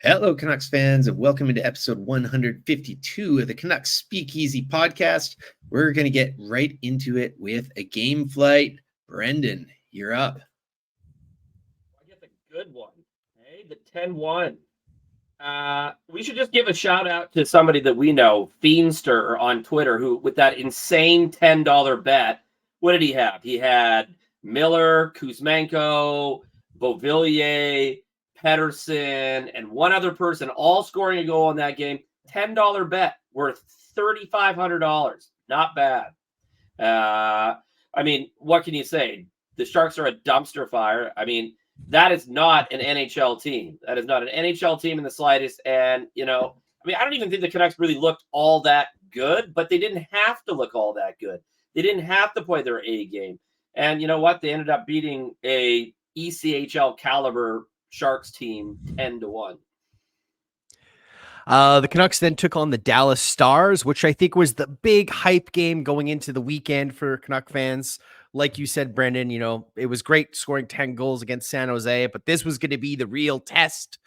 Hello, Canucks fans, and welcome into episode 152 of the Canucks Speakeasy podcast. We're going to get right into it with a game flight. Brendan, you're up. I guess a good one. Hey, the 10-1. We should just give a shout out to somebody that we know, Fiendster on Twitter, who with that insane $10 bet, what did he have? He had Miller, Kuzmenko, Beauvillier, Pedersen, and one other person all scoring a goal in that game. $10 bet worth $3,500. Not bad. I mean, what can you say? The Sharks are a dumpster fire. I mean, that is not an NHL team. That is not an NHL team in the slightest. And, I don't even think the Canucks really looked all that good, but they didn't have to look all that good. They didn't have to play their A game. And you know what? They ended up beating a ECHL caliber Sharks team 10-1. The Canucks then took on the Dallas Stars, which I think was the big hype game going into the weekend for Canuck fans. Like you said, Brendan, it was great scoring 10 goals against San Jose, but this was going to be the real test.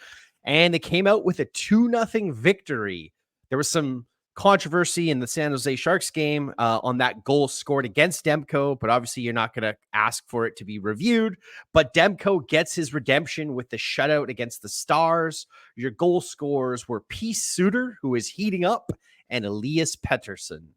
And they came out with a 2-0 victory. There was some controversy in the San Jose Sharks game on that goal scored against Demko, but obviously you're not going to ask for it to be reviewed. But Demko gets his redemption with the shutout against the Stars. Your goal scorers were Peace Suter, who is heating up, and Elias Pettersson.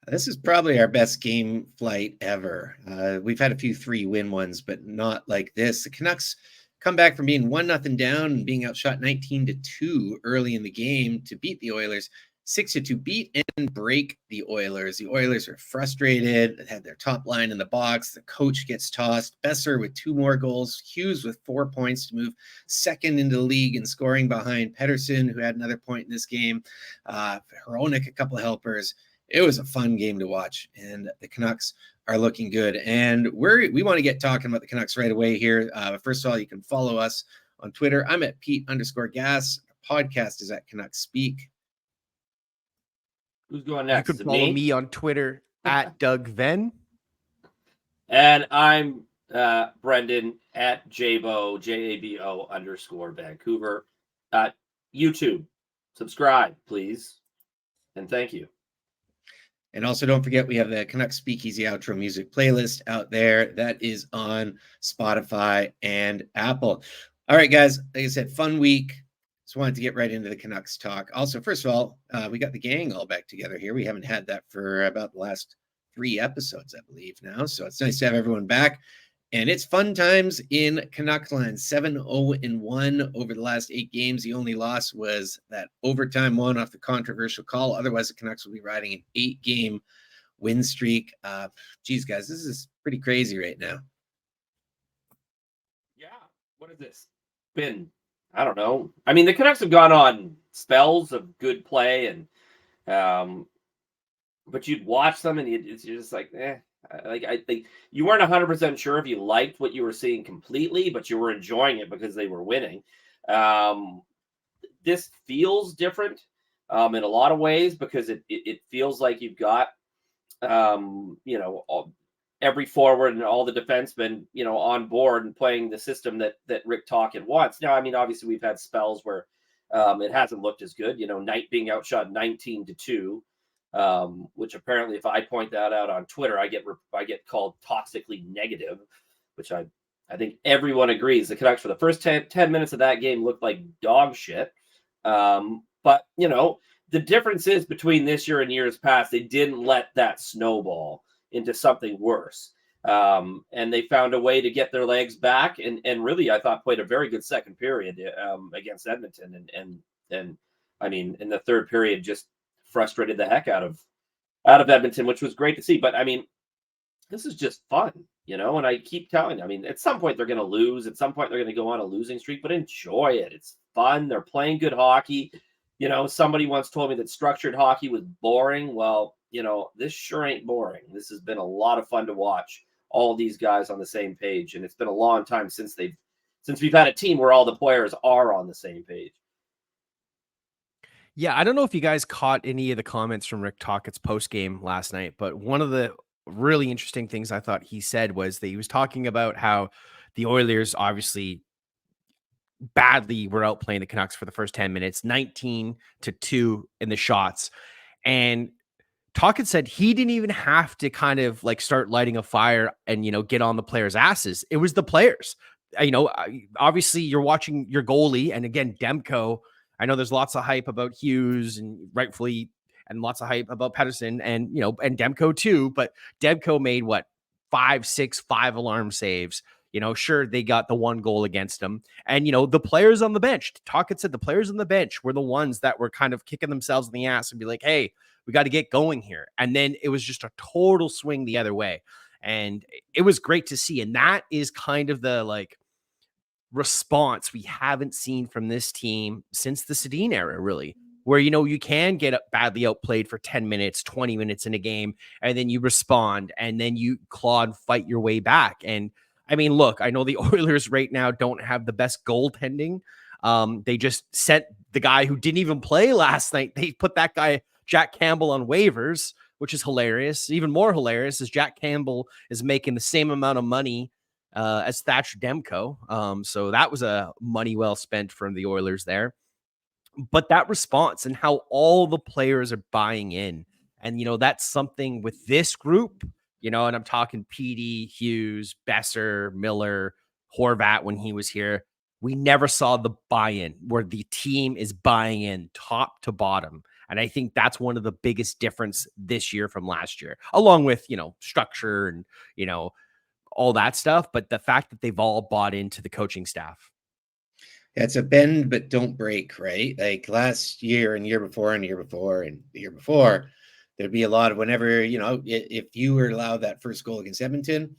This is probably our best game flight ever. We've had a few 3-win ones, but not like this. The Canucks come back from being 1-0 down and being outshot 19-2 early in the game to beat the Oilers. 6-2 beat and break the Oilers. The Oilers are frustrated. They had their top line in the box. The coach gets tossed. Besser with 2 more goals. Hughes with 4 points to move second into the league in scoring behind Pedersen, who had another point in this game. Hronik, a couple of helpers. It was a fun game to watch, and the Canucks are looking good. And we want to get talking about the Canucks right away here. First of all, you can follow us on Twitter. I'm at Pete_Gas. Our podcast is at Canucks Speak. Who's going next? You can follow me on Twitter at Doug Venn. And I'm Brendan at Jabo, Jabo _Vancouver. YouTube. Subscribe, please. And thank you. And also don't forget, we have the Canucks Speakeasy outro music playlist out there. That is on Spotify and Apple. All right, guys, like I said, fun week. Just wanted to get right into the Canucks talk. Also, first of all, we got the gang all back together here. We haven't had that for about the last 3 episodes, I believe now. So it's nice to have everyone back. And it's fun times in Canucksland. 7-0-1 over the last 8 games. The only loss was that overtime one off the controversial call. Otherwise, the Canucks will be riding an 8-game win streak. Geez, guys, this is pretty crazy right now. Yeah. What is this? I don't know. I mean, the Canucks have gone on spells of good play, and but you'd watch them, and you're just like, eh. Like, I think you weren't 100% sure if you liked what you were seeing completely, but you were enjoying it because they were winning. This feels different in a lot of ways because it feels like you've got, every forward and all the defensemen, on board and playing the system that Rick Tocchet wants. Now, I mean, obviously we've had spells where it hasn't looked as good. Knight being outshot 19-2. Which apparently, if I point that out on Twitter, I get called toxically negative, which I think everyone agrees. The Canucks for the first 10 minutes of that game looked like dog shit. But the difference is between this year and years past, they didn't let that snowball into something worse. And they found a way to get their legs back and really, I thought, played a very good second period against Edmonton. And I mean, in the third period, just frustrated the heck out of Edmonton, which was great to see. But I mean, this is just fun, and I keep telling you, I mean, at some point they're going to lose. At some point they're going to go on a losing streak, but enjoy it. It's fun. They're playing good hockey. Somebody once told me that structured hockey was boring. Well, this sure ain't boring. This has been a lot of fun to watch all these guys on the same page. And it's been a long time since we've had a team where all the players are on the same page. Yeah, I don't know if you guys caught any of the comments from Rick Tocchet's post-game last night, but one of the really interesting things I thought he said was that he was talking about how the Oilers obviously badly were outplaying the Canucks for the first 10 minutes, 19-2 in the shots. And Tocchet said he didn't even have to kind of like start lighting a fire and, get on the players' asses. It was the players. Obviously you're watching your goalie, and again, Demko. I know there's lots of hype about Hughes and rightfully, and lots of hype about Pedersen and, and Demko too. But Demko made what, 5 alarm saves. Sure, they got the one goal against them. And, the players on the bench, Tocchet said the players on the bench were the ones that were kind of kicking themselves in the ass and be like, hey, we got to get going here. And then it was just a total swing the other way. And it was great to see. And that is kind of the like response we haven't seen from this team since the Sedin era, really, where, you can get badly outplayed for 10 minutes, 20 minutes in a game, and then you respond, and then you claw and fight your way back. And I mean, look, I know the Oilers right now don't have the best goaltending. They just sent the guy who didn't even play last night. They put that guy, Jack Campbell, on waivers, which is hilarious. Even more hilarious is Jack Campbell is making the same amount of money as Thatcher Demko. So that was a money well spent from the Oilers there. But that response and how all the players are buying in. And, that's something with this group, and I'm talking PD, Hughes, Besser, Miller, Horvat when he was here. We never saw the buy-in where the team is buying in top to bottom. And I think that's one of the biggest difference this year from last year, along with, structure and, all that stuff. But the fact that they've all bought into the coaching staff. It's a bend but don't break, right? Like last year and year before and year before and the year before, there'd be a lot of whenever, if you were allowed that first goal against Edmonton,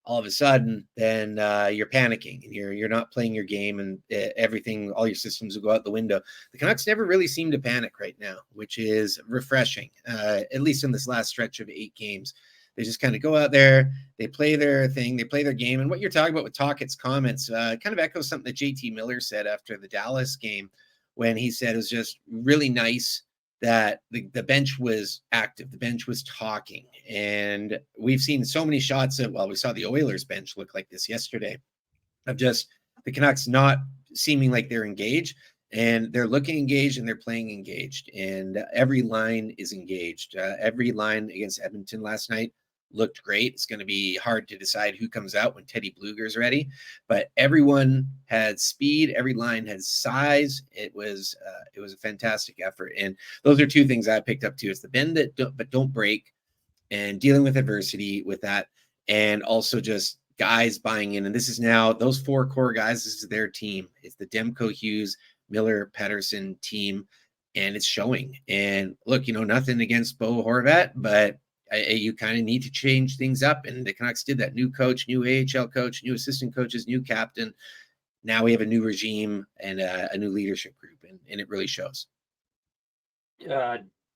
all of a sudden, then you're panicking and you're not playing your game, and everything, all your systems will go out the window. The Canucks never really seem to panic right now, which is refreshing, at least in this last stretch of 8 games. They just kind of go out there, they play their thing, they play their game. And what you're talking about with Tocchet's comments kind of echoes something that JT Miller said after the Dallas game, when he said it was just really nice that the bench was active, the bench was talking. And we've seen so many shots of, we saw the Oilers bench look like this yesterday, of just the Canucks not seeming like they're engaged, and they're looking engaged and they're playing engaged, and every line is engaged. Every line against Edmonton last night looked great. It's going to be hard to decide who comes out when Teddy Bluger's ready, but everyone had speed. Every line had size. It was a fantastic effort. And those are 2 things I picked up too. It's the bend but don't break, and dealing with adversity with that. And also just guys buying in. And this is now those 4 core guys. This is their team. It's the Demko, Hughes, Miller, Pedersen team. And it's showing. And look, nothing against Bo Horvat, but you kind of need to change things up. And the Canucks did that. New coach, new AHL coach, new assistant coaches, new captain. Now we have a new regime and a new leadership group, and it really shows.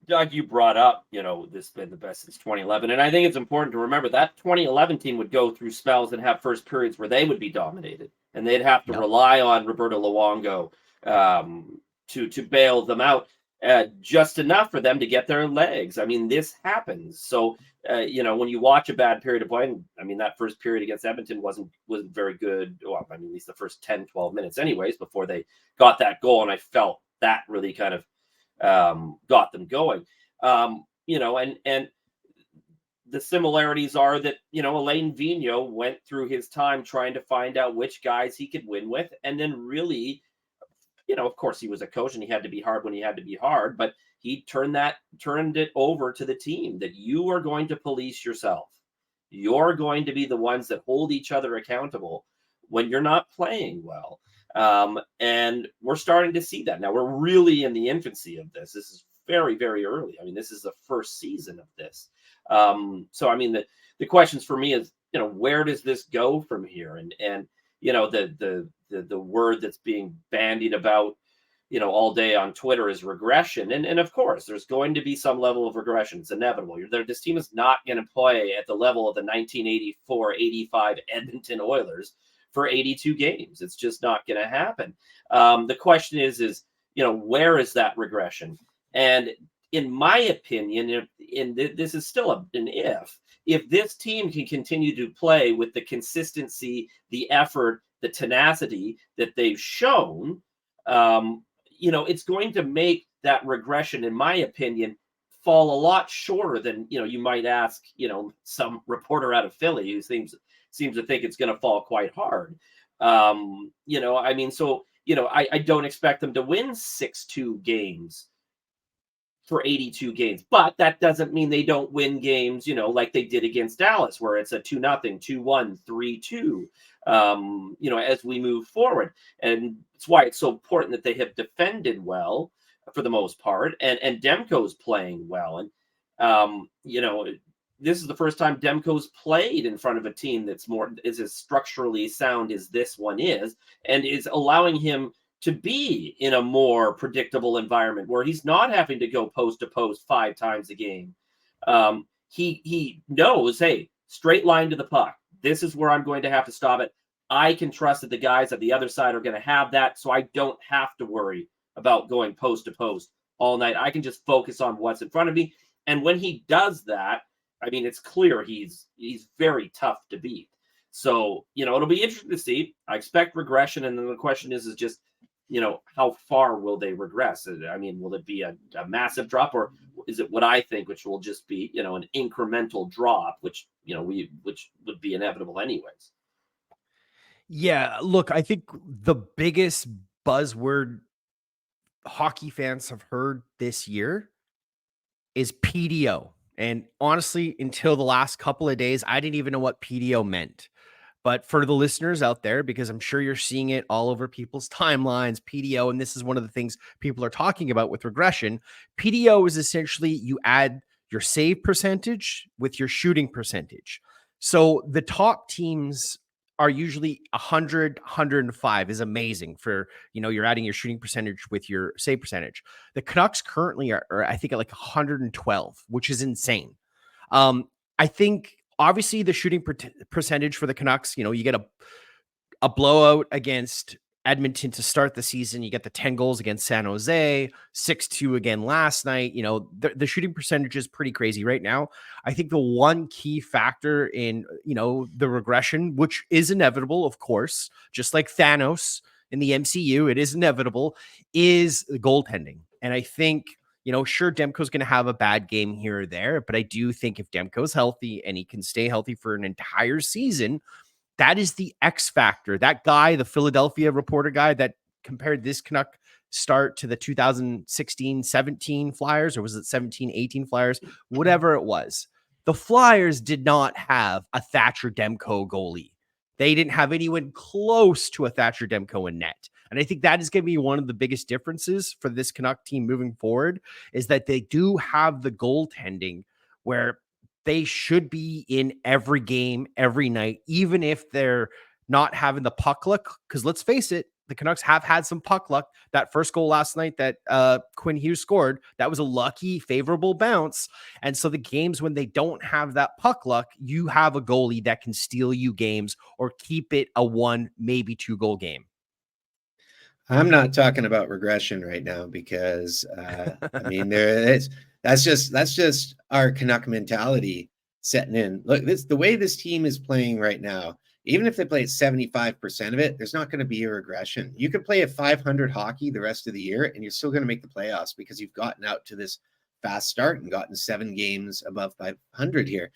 Doug, you brought up, this has been the best since 2011. And I think it's important to remember that 2011 team would go through spells and have first periods where they would be dominated, and they'd have to rely on Roberto Luongo to bail them out. Just enough for them to get their legs. I mean, this happens. So, when you watch a bad period of play, I mean, that first period against Edmonton wasn't very good. Well, I mean, at least the first 10, 12 minutes anyways, before they got that goal. And I felt that really kind of got them going. And the similarities are that, Alain Vigneault went through his time trying to find out which guys he could win with, and then really, of course he was a coach and he had to be hard when he had to be hard, but he turned it over to the team that you are going to police yourself. You're going to be the ones that hold each other accountable when you're not playing well. And we're starting to see that. Now we're really in the infancy of this. This is very, very early. I mean, this is the first season of this. So, I mean, the questions for me is, where does this go from here? And the word that's being bandied about, all day on Twitter is regression. And of course, there's going to be some level of regression. It's inevitable. This team is not going to play at the level of the 1984-85 Edmonton Oilers for 82 games. It's just not going to happen. The question is, where is that regression? And in my opinion, this is still an if this team can continue to play with the consistency, the effort, the tenacity that they've shown, it's going to make that regression, in my opinion, fall a lot shorter than you might ask some reporter out of Philly who seems to think it's going to fall quite hard. I don't expect them to win 6-2 games for 82 games, but that doesn't mean they don't win games, like they did against Dallas, where it's a 2-0, 2-1, 3-2, as we move forward. And it's why it's so important that they have defended well for the most part, and Demko's playing well. And, this is the first time Demko's played in front of a team is as structurally sound as this one is, and is allowing him to be in a more predictable environment where he's not having to go post to post 5 times a game. He knows, hey, straight line to the puck. This is where I'm going to have to stop it. I can trust that the guys at the other side are going to have that, so I don't have to worry about going post to post all night. I can just focus on what's in front of me. And when he does that, I mean, it's clear he's very tough to beat. So, it'll be interesting to see. I expect regression. And then the question is just, how far will they regress? I mean, will it be a massive drop, or is it what I think, which will just be, an incremental drop, which would be inevitable anyways? Yeah, look, I think the biggest buzzword hockey fans have heard this year is PDO. And honestly, until the last couple of days, I didn't even know what PDO meant. But for the listeners out there, because I'm sure you're seeing it all over people's timelines, PDO, and this is one of the things people are talking about with regression. PDO is essentially you add your save percentage with your shooting percentage. So the top teams are usually 100, 105 is amazing for, you're adding your shooting percentage with your save percentage. The Canucks currently are I think, at like 112, which is insane. I think obviously the shooting percentage for the Canucks, you get a blowout against Edmonton to start the season. You get the 10 goals against San Jose, 6-2 again last night. The shooting percentage is pretty crazy right now. I think the one key factor in, the regression, which is inevitable, of course, just like Thanos in the MCU, it is inevitable, is the goaltending. And I think, sure, Demko's going to have a bad game here or there, but I do think if Demko's healthy and he can stay healthy for an entire season, that is the X factor. That guy, the Philadelphia reporter guy that compared this Canuck start to the 2016-17 Flyers, or was it 17-18 Flyers, whatever it was. The Flyers did not have a Thatcher Demko goalie. They didn't have anyone close to a Thatcher Demko in net. And I think that is going to be one of the biggest differences for this Canuck team moving forward, is that they do have the goaltending where they should be in every game, every night, even if they're not having the puck luck. Because let's face it, the Canucks have had some puck luck. That first goal last night that Quinn Hughes scored, that was a lucky, favorable bounce. And so the games when they don't have that puck luck, you have a goalie that can steal you games or keep it a 1, maybe 2 goal game. I'm not talking about regression right now because I mean that's just our Canuck mentality setting in. Look, the way this team is playing right now. Even if they play at 75% of it, there's not going to be a regression. You could play a 500 hockey the rest of the year, and you're still going to make the playoffs because you've gotten out to this fast start and gotten 7 games above 500 here.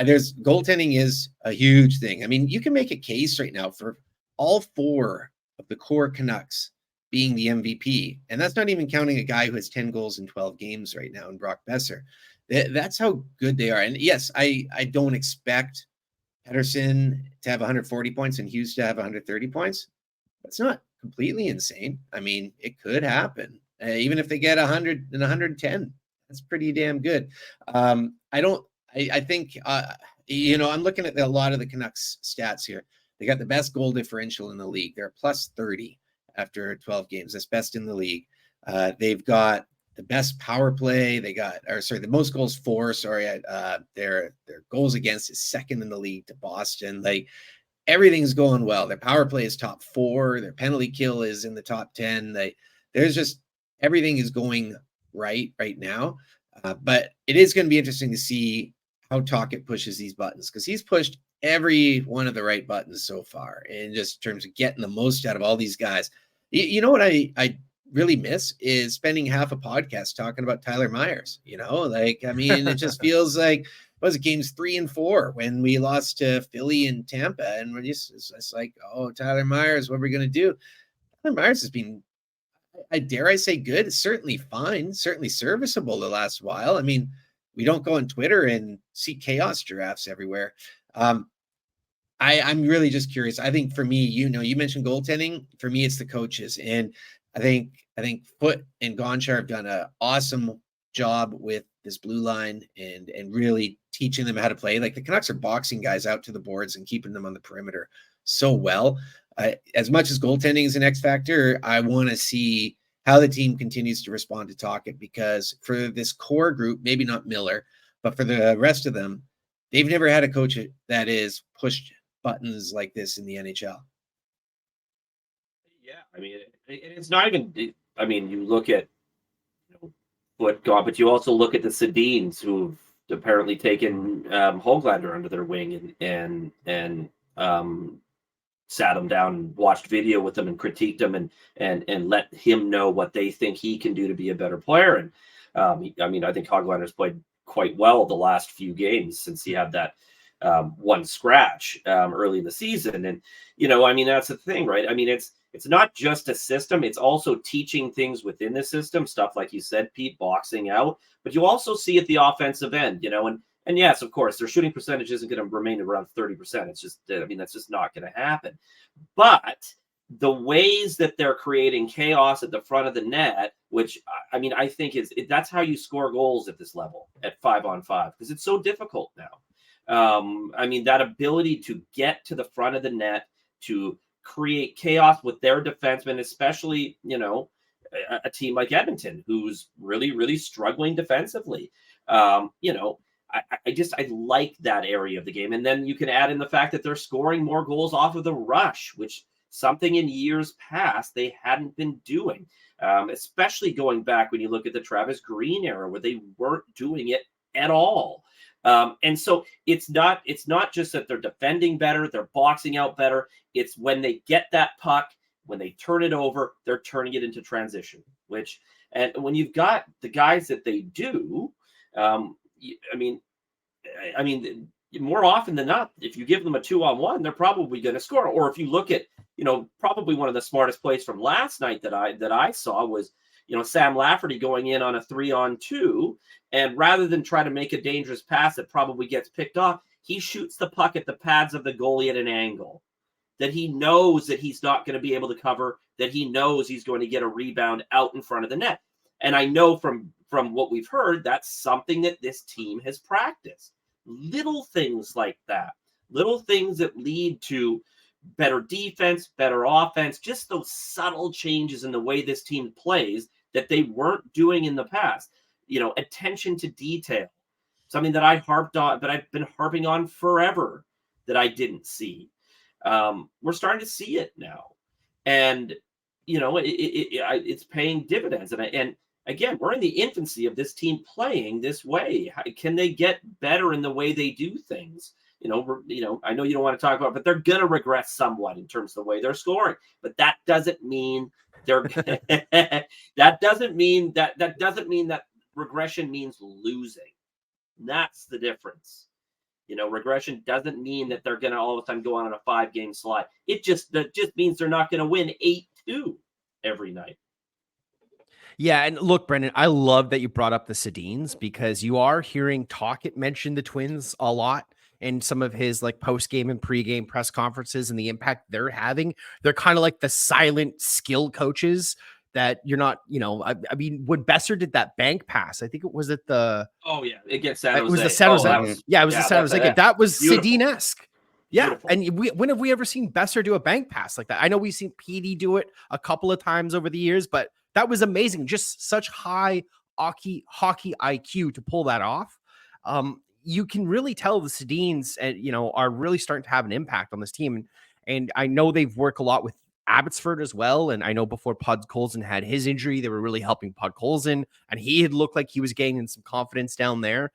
There's goaltending is a huge thing. I mean, you can make a case right now for all 4 of the core Canucks being the MVP. And that's not even counting a guy who has 10 goals in 12 games right now in Brock Besser. That's how good they are. And yes, I don't expect Pettersson to have 140 points and Hughes to have 130 points. That's not completely insane. I mean, it could happen. Even if they get 100 and 110, that's pretty damn good. I think, I'm looking at a lot of the Canucks stats here. They got the best goal differential in the league. They're plus 30 after 12 games. That's best in the league. They've got the best power play. The most goals for, their goals against is second in the league to Boston. Like, everything's going well. Their power play is top 4. Their penalty kill is in the top 10. Everything is going right now. But it is going to be interesting to see how Tocchet pushes these buttons, because he's pushed every one of the right buttons so far, in just terms of getting the most out of all these guys. You know what I really miss is spending half a podcast talking about Tyler Myers. I mean, it just feels like, was it games 3 and 4 when we lost to Philly and Tampa, and we're it's like, oh, Tyler Myers, what are we going to do? Tyler Myers has been, I dare I say, good. It's certainly fine, certainly serviceable the last while. I mean, we don't go on Twitter and see chaos giraffes everywhere. I'm really just curious. I think for me, you mentioned goaltending. For me, it's the coaches, and I think Foote and Gonchar have done an awesome job with this blue line and really teaching them how to play. Like, the Canucks are boxing guys out to the boards and keeping them on the perimeter so well. As much as goaltending is an X factor, I want to see how the team continues to respond to Tocchet, because for this core group, maybe not Miller, but for the rest of them, they've never had a coach that is pushed buttons like this in the NHL. Yeah, I mean, it's not even. I mean, you look at Foote gone, but you also look at the Sedins, who've apparently taken Höglander under their wing and sat him down and watched video with him and critiqued him and let him know what they think he can do to be a better player. And I mean, I think Höglander's played quite well the last few games since he had that one scratch early in the season. And, I mean, that's the thing, right? I mean, it's not just a system. It's also teaching things within the system, stuff like you said, Pete, boxing out. But you also see at the offensive end, and yes, of course, their shooting percentage isn't going to remain around 30%. It's just, I mean, that's just not going to happen. But the ways that they're creating chaos at the front of the net, which, I mean, I think that's how you score goals at this level at 5-on-5, because it's so difficult now. I mean, that ability to get to the front of the net, to create chaos with their defensemen, especially, a team like Edmonton, who's really, really struggling defensively. I like that area of the game. And then you can add in the fact that they're scoring more goals off of the rush, which something in years past they hadn't been doing, especially going back when you look at the Travis Green era, where they weren't doing it at all. And so it's not just that they're defending better, they're boxing out better. It's when they get that puck, when they turn it over, they're turning it into transition, and when you've got the guys that they do, I mean, more often than not, if you give them a 2-on-1, they're probably going to score. Or if you look at, probably one of the smartest plays from last night that I saw was, Sam Lafferty going in on a 3-on-2, and rather than try to make a dangerous pass that probably gets picked off, he shoots the puck at the pads of the goalie at an angle that he knows that he's not going to be able to cover, that he knows he's going to get a rebound out in front of the net. And I know from what we've heard, that's something that this team has practiced. Little things like that, little things that lead to better defense, better offense, just those subtle changes in the way this team plays that they weren't doing in the past. Attention to detail, something that I harped on, but I've been harping on forever that I didn't see. We're starting to see it now. And, it's paying dividends. And again, we're in the infancy of this team playing this way. Can they get better in the way they do things? I know you don't want to talk about it, but they're going to regress somewhat in terms of the way they're scoring. But that doesn't mean they're that doesn't mean that regression means losing. That's the difference. Regression doesn't mean that they're going to all of a sudden go on a 5-game slide. That just means they're not going to win 8-2 every night. Yeah, and look, Brendan, I love that you brought up the Sedins, because you are hearing Tocchet mention the Twins a lot in some of his like post-game and pre-game press conferences and the impact they're having. They're kind of like the silent skill coaches that you're not, I mean, when Besser did that bank pass, I think it was at the against San Jose. It was the San Jose. It was the San Jose game. That was Sedin-esque. Yeah. Beautiful. And when have we ever seen Besser do a bank pass like that? I know we've seen Petey do it a couple of times over the years, but that was amazing. Just such high hockey IQ to pull that off. You can really tell the Sedins, are really starting to have an impact on this team. And I know they've worked a lot with Abbotsford as well. And I know before Podkolzin had his injury, they were really helping Podkolzin, and he had looked like he was gaining some confidence down there.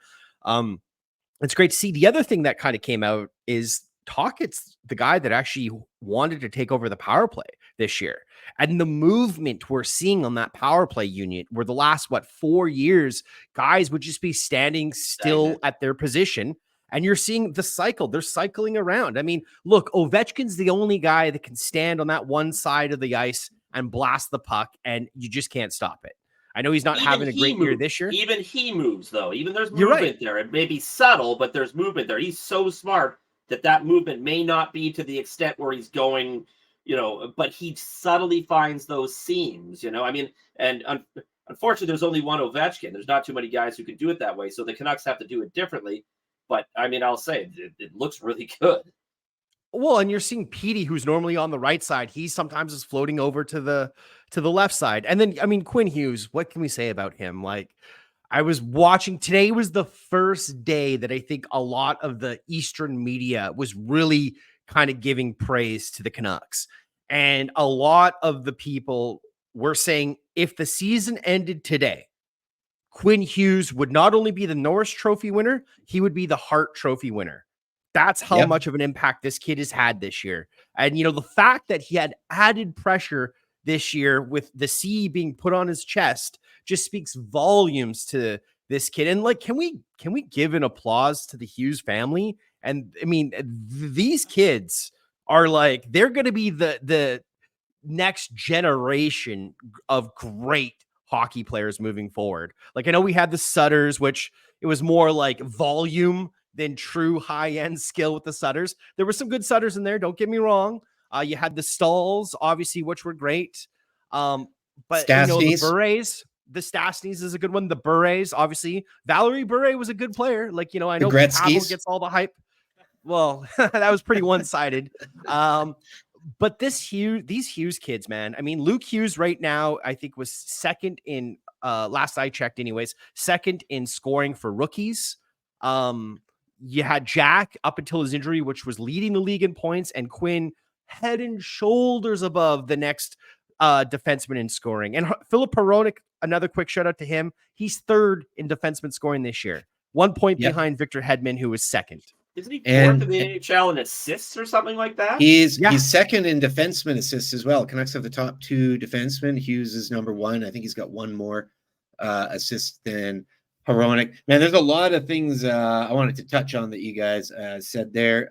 It's great to see. The other thing that kind of came out is Tockett's the guy that actually wanted to take over the power play this year. And the movement we're seeing on that power play unit, where the last, 4 years, guys would just be standing still at their position. And you're seeing the cycle. They're cycling around. I mean, look, Ovechkin's the only guy that can stand on that one side of the ice and blast the puck, and you just can't stop it. I know he's not having a great year this year. Even he moves, though. Even there's movement there. It may be subtle, but there's movement there. He's so smart that movement may not be to the extent where he's going, but he subtly finds those seams, I mean, and unfortunately, there's only one Ovechkin. There's not too many guys who can do it that way. So the Canucks have to do it differently. But I mean, I'll say it looks really good. Well, and you're seeing Petey, who's normally on the right side. He sometimes is floating over to the left side. And then, I mean, Quinn Hughes, what can we say about him? Like, I was watching, today was the first day that I think a lot of the Eastern media was really kind of giving praise to the Canucks. And a lot of the people were saying if the season ended today, Quinn Hughes would not only be the Norris Trophy winner, he would be the Hart Trophy winner. That's how much of an impact this kid has had this year. And, the fact that he had added pressure this year with the C being put on his chest just speaks volumes to this kid. And like, can we give an applause to the Hughes family? And I mean, these kids are like, they're going to be the next generation of great hockey players moving forward. Like, I know we had the Sutters, which it was more like volume than true high-end skill with the Sutters. There were some good Sutters in there, don't get me wrong. You had the Stalls, obviously, which were great. But Stastny's. The Burrays, the Stastny's is a good one. The Burrays, obviously. Valerie Bure was a good player. Like, I know Pavel gets all the hype. Well, that was pretty one-sided. But these Hughes kids, man. I mean, Luke Hughes right now, I think, was second in last I checked, anyways, second in scoring for rookies. You had Jack up until his injury, which was leading the league in points, and Quinn head and shoulders above the next defenseman in scoring. And Philip Hronek, another quick shout out to him. He's third in defenseman scoring this year, 1 point behind Victor Hedman, who was second. Isn't he fourth in the NHL in assists or something like that? He's second in defenseman assists as well. Canucks have the top 2 defensemen. Hughes is number 1. I think he's got one more assist than Hronek. Man, there's a lot of things I wanted to touch on that you guys said there.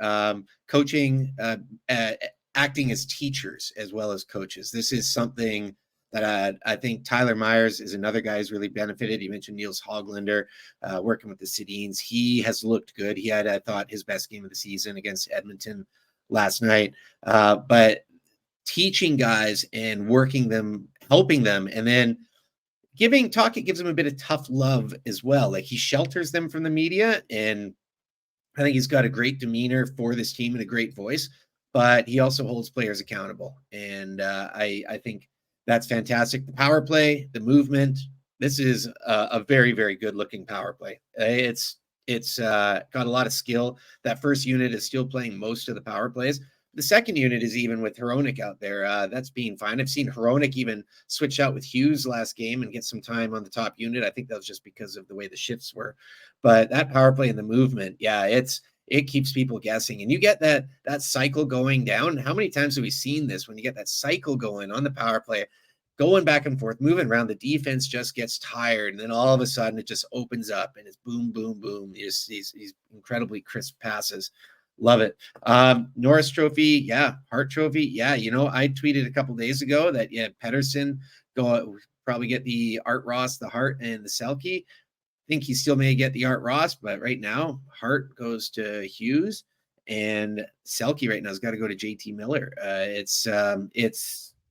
Coaching, acting as teachers as well as coaches. This is something that I think Tyler Myers is another guy who's really benefited. You mentioned Niels Hoglander working with the Sedins. He has looked good. He had, I thought, his best game of the season against Edmonton last night. But teaching guys and working them, helping them, and then Tocchet gives them a bit of tough love as well. Like, he shelters them from the media, and I think he's got a great demeanor for this team and a great voice, but he also holds players accountable. And I think that's fantastic. The power play, the movement. This is a very, very good looking power play. It's got a lot of skill. That first unit is still playing most of the power plays. The second unit is even with Hronek out there. That's being fine. I've seen Hronek even switch out with Hughes last game and get some time on the top unit. I think that was just because of the way the shifts were. But that power play and the movement, it keeps people guessing. And you get that cycle going down. How many times have we seen this when you get that cycle going on the power play, going back and forth, moving around, the defense just gets tired. And then all of a sudden it just opens up and it's boom, boom, boom. These incredibly crisp passes. Love it. Norris Trophy. Hart Trophy. I tweeted a couple days ago that, Pettersson probably get the Art Ross, the Hart, and the Selke. I think he still may get the Art Ross, but right now Hart goes to Hughes, and Selke right now has got to go to JT Miller. It's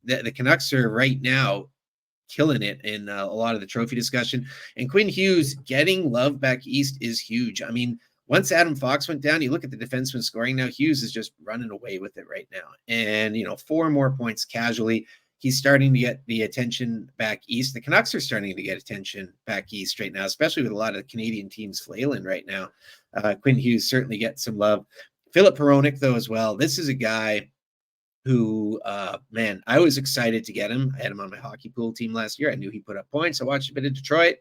the Canucks are right now killing it in a lot of the trophy discussion, and Quinn Hughes getting love back east is huge. I mean, once Adam Fox went down, you look at the defenseman scoring now, Hughes is just running away with it right now. And, 4 more points casually. He's starting to get the attention back east. The Canucks are starting to get attention back east right now, especially with a lot of Canadian teams flailing right now. Quinn Hughes certainly gets some love. Philip Hronek, though, as well. This is a guy who, I was excited to get him. I had him on my hockey pool team last year. I knew he put up points. I watched a bit of Detroit.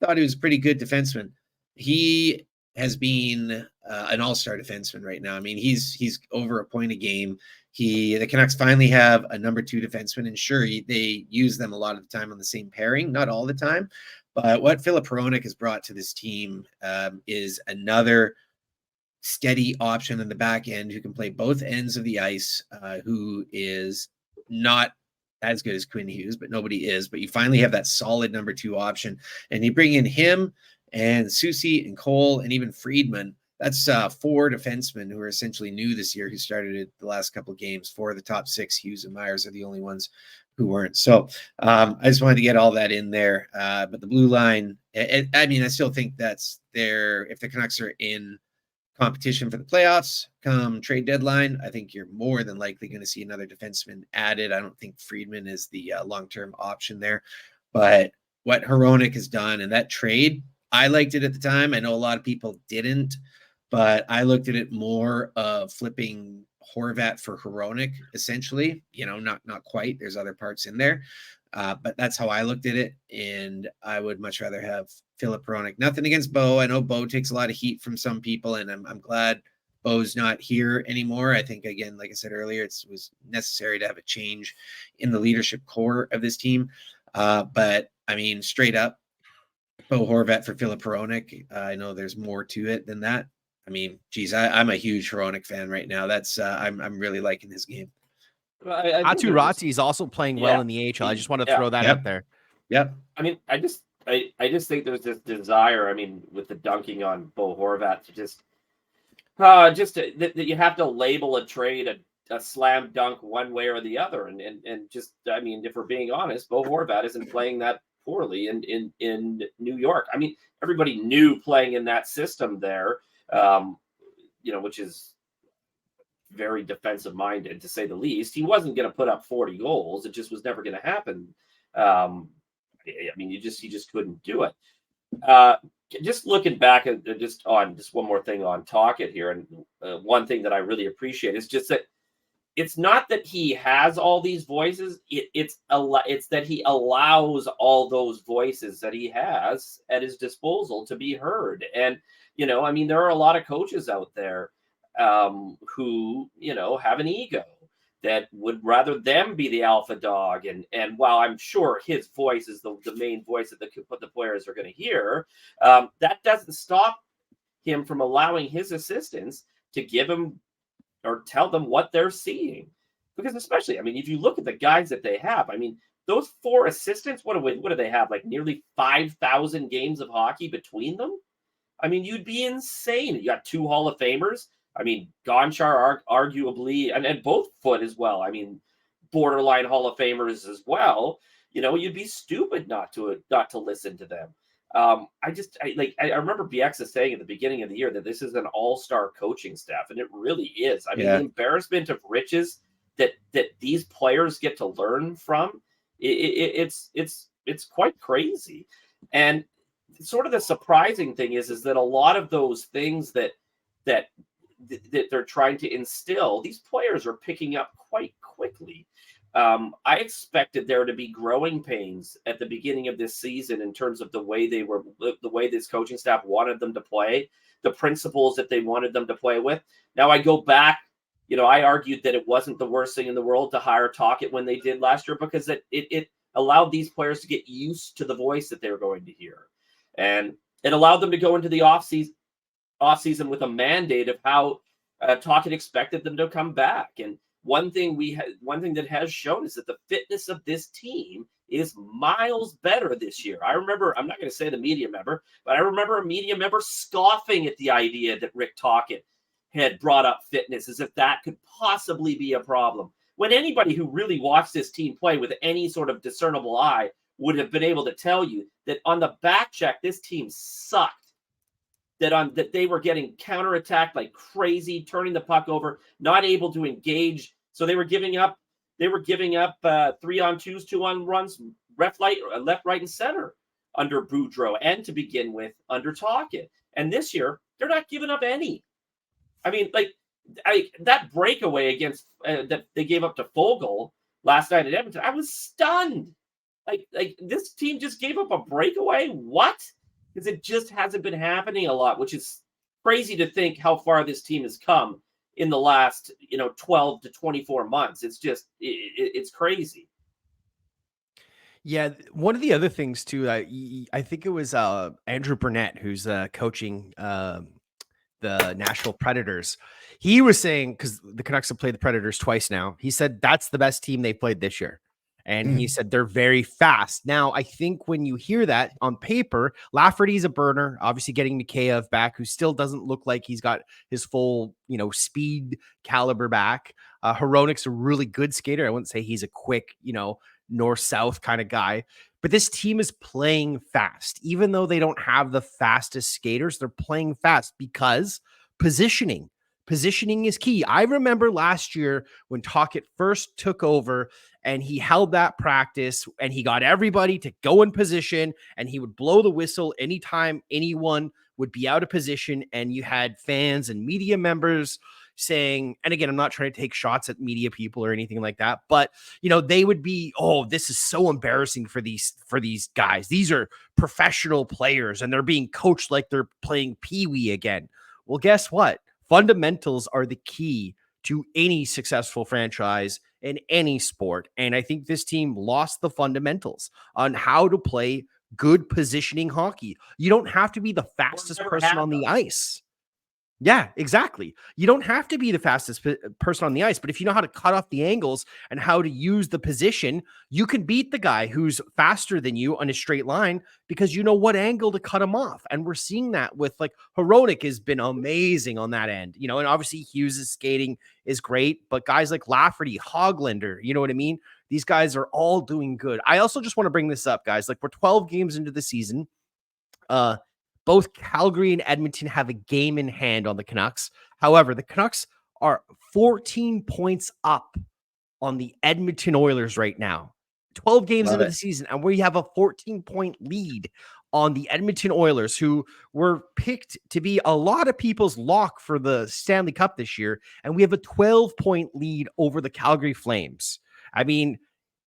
Thought he was a pretty good defenseman. He has been an all-star defenseman right now. I mean, he's over a point a game. The Canucks finally have a number 2 defenseman, and sure, they use them a lot of the time on the same pairing, not all the time. But what Filip Hronek has brought to this team is another steady option in the back end who can play both ends of the ice, who is not as good as Quinn Hughes, but nobody is. But you finally have that solid number 2 option, and you bring in him and Susie and Cole and even Friedman. That's 4 defensemen who are essentially new this year, who started it the last couple of games. 4 of the top 6, Hughes and Myers, are the only ones who weren't. So I just wanted to get all that in there. But the blue line, I mean, I still think that's there. If the Canucks are in competition for the playoffs come trade deadline, I think you're more than likely going to see another defenseman added. I don't think Friedman is the long-term option there. But what Hronek has done in that trade, I liked it at the time. I know a lot of people didn't, but I looked at it more of flipping Horvat for Hronek, essentially. Not quite. There's other parts in there. But that's how I looked at it, and I would much rather have Filip Hronek. Nothing against Bo. I know Bo takes a lot of heat from some people, and I'm glad Bo's not here anymore. I think, again, like I said earlier, it was necessary to have a change in the leadership core of this team. But, I mean, straight up, Bo Horvat for Filip Hronek. I know there's more to it than that. I mean, geez, I'm a huge Hronek fan right now. That's I'm really liking his game. Atu Rati is also playing well in the AHL. I just want to throw that out there. Yep. I mean, I just think there's this desire. I mean, with the dunking on Bo Horvat, to that you have to label a trade a slam dunk one way or the other, and just, I mean, if we're being honest, Bo Horvat isn't playing that poorly in New York. I mean, everybody knew playing in that system there, which is very defensive minded, to say the least. He wasn't going to put up 40 goals. It just was never going to happen. I mean, you just couldn't do it. Just looking back at just one more thing on Tocchet here, and one thing that I really appreciate is just that it's not that he has all these voices. It's that he allows all those voices that he has at his disposal to be heard. And I mean, there are a lot of coaches out there who have an ego that would rather them be the alpha dog. And while I'm sure his voice is the main voice that the players are going to hear, that doesn't stop him from allowing his assistants to give him or tell them what they're seeing. Because especially, I mean, if you look at the guys that they have, I mean, those 4 assistants, what do they have? Like nearly 5,000 games of hockey between them? I mean, you'd be insane. You got 2 Hall of Famers. I mean, Gonchar arguably, and both Foot as well. I mean, borderline Hall of Famers as well. You'd be stupid not to listen to them. I remember Bieksa saying at the beginning of the year that this is an all-star coaching staff, and it really is. I mean, the embarrassment of riches that these players get to learn from, it's quite crazy. And sort of the surprising thing is that a lot of those things that they're trying to instill, these players are picking up quite quickly. I expected there to be growing pains at the beginning of this season in terms of the way this coaching staff wanted them to play, the principles that they wanted them to play with. Now I go back, I argued that it wasn't the worst thing in the world to hire Tocchet when they did last year, because it allowed these players to get used to the voice that they were going to hear. And it allowed them to go into the offseason with a mandate of how Tocchet expected them to come back. And one thing that has shown is that the fitness of this team is miles better this year. I remember, I'm not going to say the media member, but I remember a media member scoffing at the idea that Rick Tocchet had brought up fitness as if that could possibly be a problem. When anybody who really watched this team play with any sort of discernible eye would have been able to tell you that on the back check, this team sucked. That they were getting counterattacked like crazy, turning the puck over, not able to engage. So they were giving up 3-on-2s, 2-on-runs, left, right, and center under Boudreau, and to begin with under Tocchet. And this year, they're not giving up any. I mean, that breakaway against that they gave up to Fogle last night at Edmonton, I was stunned. Like this team just gave up a breakaway? What? Because it just hasn't been happening a lot, which is crazy to think how far this team has come in the last 12 to 24 months. It's just it's crazy. Yeah, one of the other things too, I think it was Andrew Burnett who's coaching the Nashville Predators. He was saying, because the Canucks have played the Predators twice now, he said that's the best team they've played this year. And he said they're very fast. Now, I think when you hear that on paper, Lafferty's a burner, obviously getting Mikheyev back, who still doesn't look like he's got his full, speed caliber back. Hronek's a really good skater. I wouldn't say he's a quick, north-south kind of guy. But this team is playing fast. Even though they don't have the fastest skaters, they're playing fast because positioning. Positioning is key. I remember last year when Tocchet first took over and he held that practice and he got everybody to go in position and he would blow the whistle anytime anyone would be out of position. And you had fans and media members saying, and again, I'm not trying to take shots at media people or anything like that, but they would be, oh, this is so embarrassing for these guys. These are professional players and they're being coached like they're playing Pee-wee again. Well, guess what? Fundamentals are the key to any successful franchise in any sport. And I think this team lost the fundamentals on how to play good positioning hockey. You don't have to be the fastest person on the ice. Yeah, exactly. You don't have to be the fastest person on the ice, but if you know how to cut off the angles and how to use the position, you can beat the guy who's faster than you on a straight line because you know what angle to cut him off. And we're seeing that with like Hronek has been amazing on that end, and obviously Hughes' skating is great, but guys like Lafferty, Hoglander, you know what I mean? These guys are all doing good. I also just want to bring this up, guys. Like we're 12 games into the season. Both Calgary and Edmonton have a game in hand on the Canucks. However, the Canucks are 14 points up on the Edmonton Oilers right now. 12 games into the season, and we have a 14-point lead on the Edmonton Oilers, who were picked to be a lot of people's lock for the Stanley Cup this year, and we have a 12-point lead over the Calgary Flames. I mean,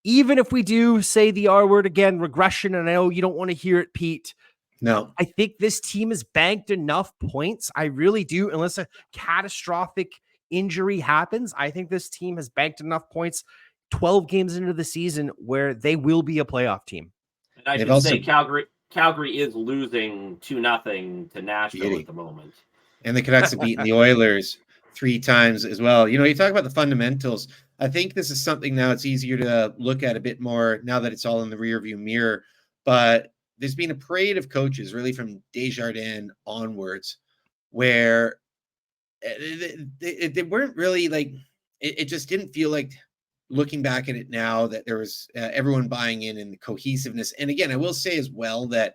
even if we do say the R word again, regression, and I know you don't want to hear it, Pete, no, I think this team has banked enough points. I really do. Unless a catastrophic injury happens, I think this team has banked enough points 12 games into the season where they will be a playoff team. And I should say Calgary is losing 2-0 to Nashville at the moment. And the Canucks have beaten the Oilers 3 times as well. You talk about the fundamentals. I think this is something now it's easier to look at a bit more now that it's all in the rearview mirror. But there's been a parade of coaches really from Desjardins onwards where they weren't really like, it just didn't feel like, looking back at it now, that there was everyone buying in the cohesiveness. And again, I will say as well that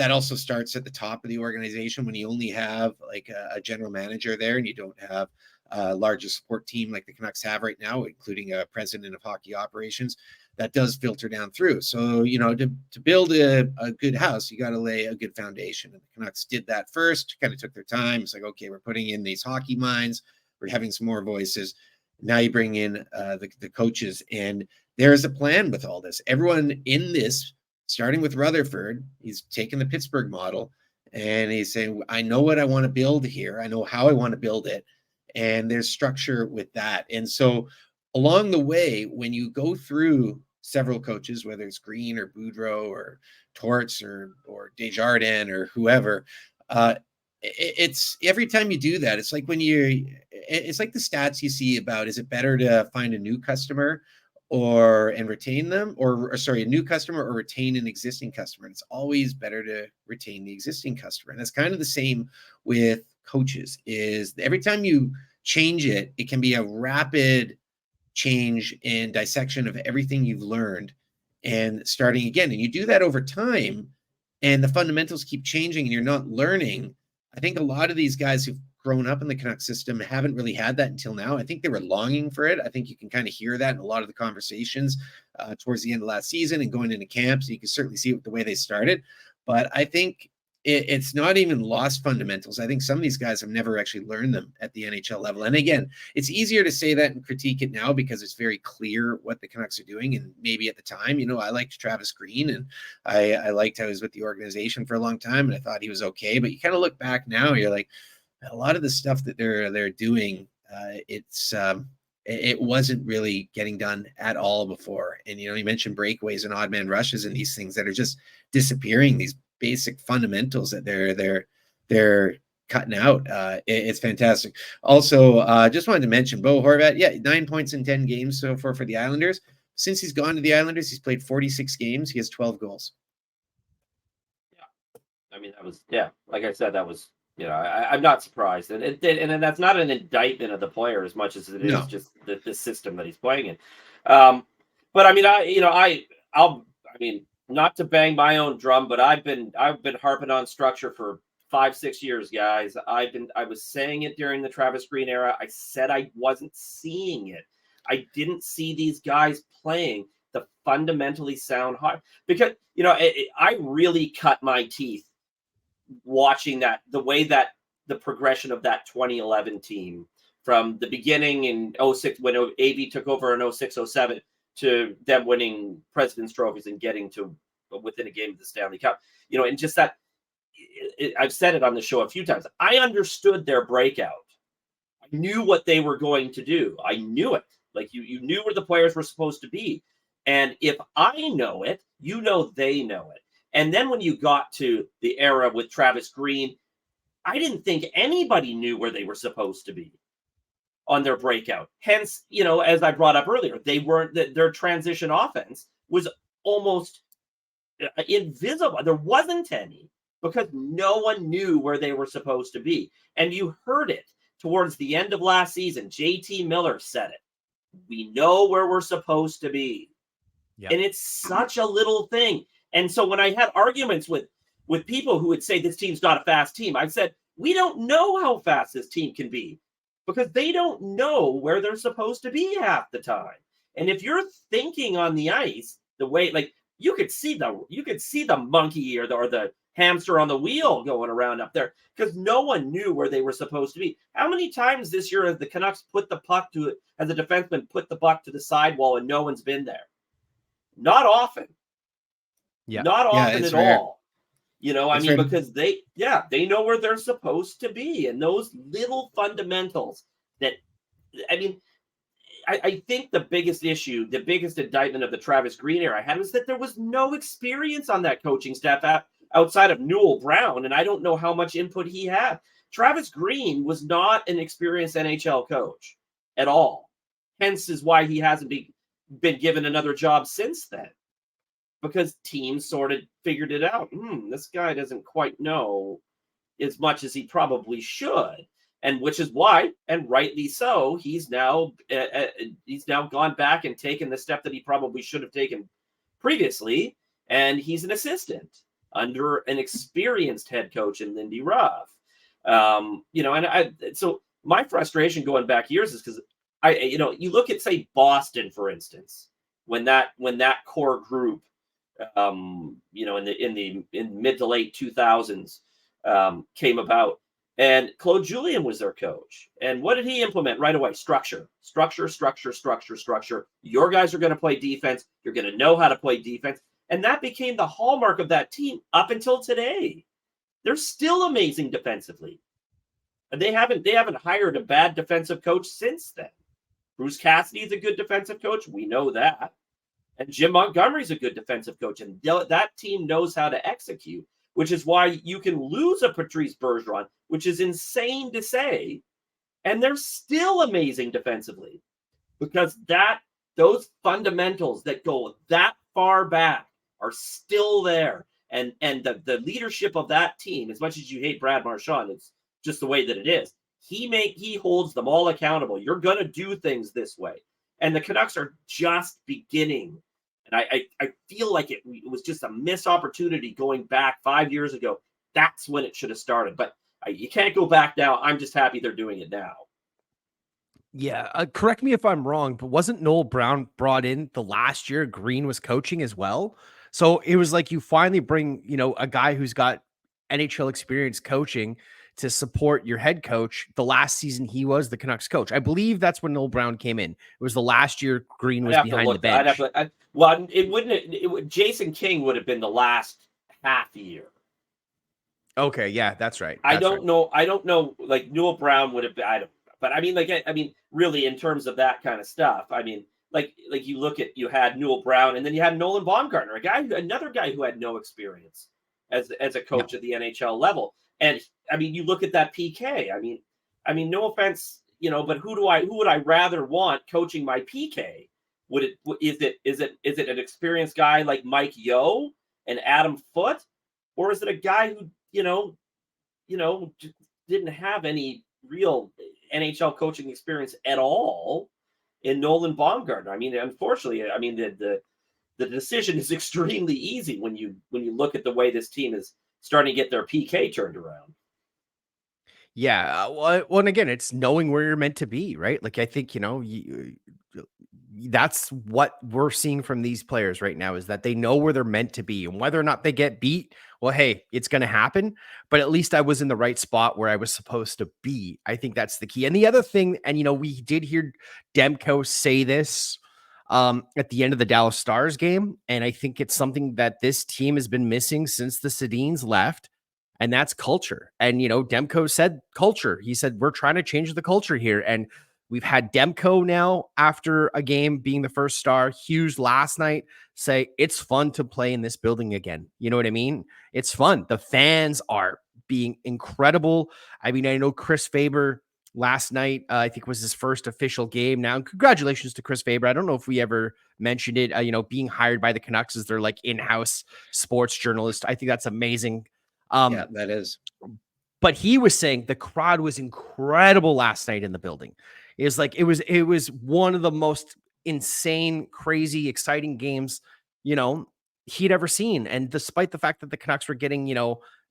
also starts at the top of the organization when you only have like a general manager there and you don't have a larger support team like the Canucks have right now, including a president of hockey operations. That does filter down through. So, to build a good house, you got to lay a good foundation. And the Canucks did that first, kind of took their time. It's like, okay, we're putting in these hockey minds. We're having some more voices. Now you bring in the coaches, and there's a plan with all this. Everyone in this, starting with Rutherford, he's taken the Pittsburgh model, and he's saying, I know what I want to build here. I know how I want to build it. And there's structure with that. And so along the way, when you go through several coaches, whether it's Green or Boudreau or Torts or Desjardins or whoever, it's every time you do that, it's like it's like the stats you see about, is it better to find a new customer and retain them, or a new customer or retain an existing customer? And it's always better to retain the existing customer. And that's kind of the same with coaches, is every time you change it, it can be a rapid change and dissection of everything you've learned and starting again. And you do that over time and the fundamentals keep changing and you're not learning. I think a lot of these guys who've grown up in the Canucks system haven't really had that until now. I think they were longing for it. I think you can kind of hear that in a lot of the conversations towards the end of last season and going into camps. You can certainly see it the way they started. But I think it's not even lost fundamentals. I think some of these guys have never actually learned them at the NHL level. And again, it's easier to say that and critique it now because it's very clear what the Canucks are doing. And maybe at the time, I liked Travis Green and I liked how he was with the organization for a long time and I thought he was okay. But you kind of look back now, you're like, a lot of the stuff that they're doing, it wasn't really getting done at all before. And you mentioned breakaways and odd man rushes and these things that are just disappearing. These basic fundamentals that they're cutting out. It's fantastic. Also, just wanted to mention Bo Horvat. Yeah, 9 points in 10 games so far for the Islanders. Since he's gone to the Islanders, he's played 46 games. He has 12 goals. I mean, that was, like I said, that was, I'm not surprised. And that's not an indictment of the player as much as it is just the system that he's playing in. But I mean, not to bang my own drum, but I've been harping on structure for 5-6 years, guys. I was saying it during the Travis Green era. I said I wasn't seeing it. I didn't see these guys playing the fundamentally sound hard, because I really cut my teeth watching the way that the progression of that 2011 team from the beginning in 06 when AV took over in 06-07 to them winning President's trophies and getting to within a game of the Stanley Cup, and just that, I've said it on the show a few times. I understood their breakout. I knew what they were going to do. I knew it. Like you knew where the players were supposed to be. And if I know it, they know it. And then when you got to the era with Travis Green, I didn't think anybody knew where they were supposed to be on their breakout. Hence, as I brought up earlier, their transition offense was almost invisible. There wasn't any, because no one knew where they were supposed to be. And you heard it towards the end of last season. JT Miller said it. We know where we're supposed to be. Yep. And it's such a little thing. And so when I had arguments with people who would say this team's not a fast team, I said, we don't know how fast this team can be, because they don't know where they're supposed to be half the time. And if you're thinking on the ice the way, like, you could see the monkey or the hamster on the wheel going around up there, because no one knew where they were supposed to be. How many times this year have the Canucks put the puck to it, as a defenseman put the puck to the sidewall and no one's been there? Not often. Not often at all. Because they know where they're supposed to be. And those little fundamentals that, I think the biggest issue, the biggest indictment of the Travis Green era I had was that there was no experience on that coaching staff outside of Newell Brown. And I don't know how much input he had. Travis Green was not an experienced NHL coach at all. Hence is why he hasn't been given another job since then, because teams sort of figured it out. This guy doesn't quite know as much as he probably should. And which is why, and rightly so, he's now gone back and taken the step that he probably should have taken previously, and he's an assistant under an experienced head coach in Lindy Ruff. So my frustration going back years is because you look at, say, Boston, for instance, when that core group, in mid to late 2000s came about. And Claude Julien was their coach. And what did he implement right away? Structure. Your guys are going to play defense. You're going to know how to play defense. And that became the hallmark of that team up until today. They're still amazing defensively. And they haven't hired a bad defensive coach since then. Bruce Cassidy is a good defensive coach. We know that. And Jim Montgomery's a good defensive coach. And that team knows how to execute, which is why you can lose a Patrice Bergeron, which is insane to say, and they're still amazing defensively, because those fundamentals that go that far back are still there. And the leadership of that team, as much as you hate Brad Marchand, it's just the way that it is. He holds them all accountable. You're going to do things this way. And the Canucks are just beginning. And I feel like it was just a missed opportunity going back 5 years ago. That's when it should have started. But you can't go back now. I'm just happy they're doing it now. Yeah. Correct me if I'm wrong, but wasn't Noel Brown brought in the last year Green was coaching as well? So it was like you finally bring, a guy who's got NHL experience coaching to support your head coach. The last season he was the Canucks coach. I believe that's when Noel Brown came in. It was the last year Green was behind the bench. Jason King would have been the last half year. Okay, yeah, that's right. I That's right. don't know. I don't know. Like Newell Brown would have been. I don't. But I mean, like, I mean, really, in terms of that kind of stuff, I mean, like you look at you had Newell Brown, and then you had Nolan Baumgartner, another guy who had no experience as a Yeah. coach at the NHL level. And I mean, you look at that PK. I mean, no offense, but who would I rather want coaching my PK? Would it is it an experienced guy like Mike Yeo and Adam Foote, or is it a guy who didn't have any real NHL coaching experience at all in Nolan Baumgartner? I mean, unfortunately, I mean the decision is extremely easy when you look at the way this team is starting to get their PK turned around. Yeah, well, and again, it's knowing where you're meant to be, right? Like, I think, that's what we're seeing from these players right now is that they know where they're meant to be, and whether or not they get beat, well, hey, it's going to happen. But at least I was in the right spot where I was supposed to be. I think that's the key. And the other thing, and we did hear Demko say this at the end of the Dallas Stars game, and I think it's something that this team has been missing since the Sedins left, and that's culture. And Demko said culture. He said we're trying to change the culture here, and we've had Demko now after a game being the first star. Hughes last night say it's fun to play in this building again. You know what I mean? It's fun. The fans are being incredible. I mean, I know Chris Faber last night, I think was his first official game. Now, congratulations to Chris Faber. I don't know if we ever mentioned it, being hired by the Canucks as their like in-house sports journalist. I think that's amazing. Yeah, that is. But he was saying the crowd was incredible last night in the building. It was one of the most insane, crazy, exciting games, he'd ever seen. And despite the fact that the Canucks were getting,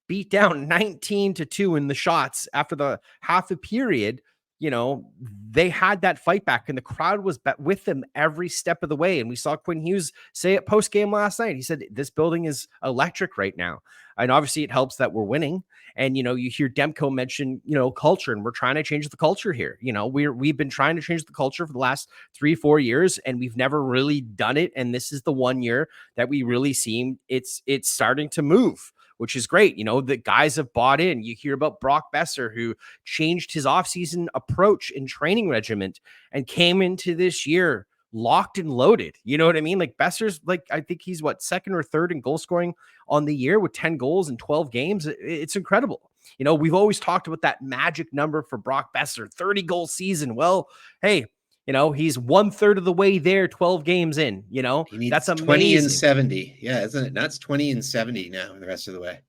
beat down 19-2 in the shots after the half the period, they had that fight back, and the crowd was with them every step of the way. And we saw Quinn Hughes say it post game last night. He said, this building is electric right now. And obviously it helps that we're winning. And, you hear Demko mention, culture, and we're trying to change the culture here. We've been trying to change the culture for the last 3-4 years, and we've never really done it. And this is the one year that we really seem it's starting to move, which is great. The guys have bought in. You hear about Brock Besser, who changed his offseason approach and training regiment and came into this year locked and loaded. You know what I mean? Like Besser's I think he's second or third in goal scoring on the year with 10 goals in 12 games. It's incredible. We've always talked about that magic number for Brock Besser, 30 goal season. Well, hey, he's 1/3 of the way there, 12 games in, He needs that's 20 and amazing. 70. Yeah, isn't it? That's 20 and 70 now the rest of the way.